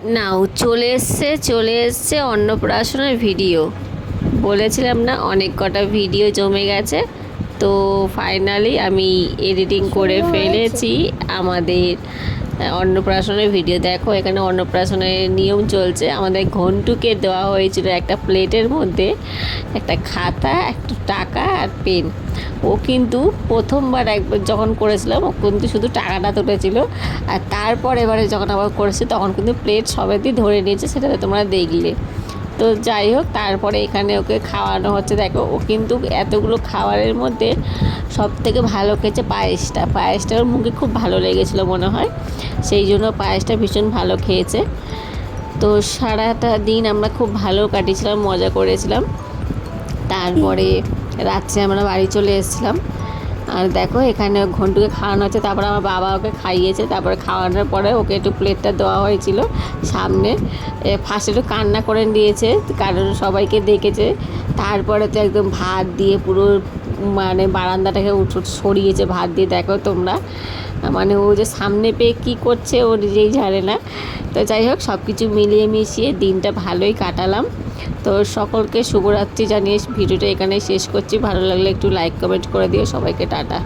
নাও চলে এসছে অন্নপ্রাশনের ভিডিও। বলেছিলাম না অনেক কটা ভিডিও জমে গেছে, তো ফাইনালি আমি এডিটিং করে ফেলেছি আমাদের অন্নপ্রাশনের ভিডিও। দেখো এখানে অন্নপ্রাশনের নিয়ম চলছে। আমাদের ঘন্টুকে দেওয়া হয়েছিল একটা প্লেটের মধ্যে একটা খাতা, একটু টাকা আর পেন। ও কিন্তু প্রথমবার একবার যখন করেছিলাম ও কিন্তু শুধু টাকাটা তুলেছিল, আর তারপর এবারে যখন আবার করেছি তখন কিন্তু প্লেট সবেতেই ধরে নিয়েছে, সেটা তো তোমরা দেখলে। তো যাই হোক, তারপরে এখানে ওকে খাওয়ানো হচ্ছে। দেখো ও কিন্তু এতগুলো খাবারের মধ্যে সব থেকে ভালো খেয়েছে পায়েসটা ওর মুখে খুব ভালো লেগেছিলো মনে হয়, সেই জন্য পায়েসটা ভীষণ ভালো খেয়েছে। তো সারাটা দিন আমরা খুব ভালো কাটিয়েছিলাম, মজা করেছিলাম। তারপরে রাত্রে আমরা বাড়ি চলে এসেছিলাম। আর দেখো এখানে ঘন্টুকে খাওয়ানো হচ্ছে, তারপরে আমার বাবা ওকে খাইয়েছে। তারপরে খাওয়ানোর পরে ওকে একটু প্লেটটা দেওয়া হয়েছিল সামনে। ফার্স্টে একটু কান্না করে দিয়েছে কারণ সবাইকে দেখেছে। তারপরে তো একদম ভাত দিয়ে পুরো মানে বারান্দাটাকে সরিয়েছে ভাত দিয়ে। দেখো তোমরা, মানে ও যে সামনে পেয়ে কী করছে ও নিজেই জানে না। তো যাই হোক, সব কিছু মিলিয়ে মিশিয়ে দিনটা ভালোই কাটালাম। তো সকলকে শুভরাত্রি জানিয়ে ভিডিওটা এখানে শেষ করছি। ভালো লাগলে একটু লাইক কমেন্ট করে দিও। সবাইকে টাটা।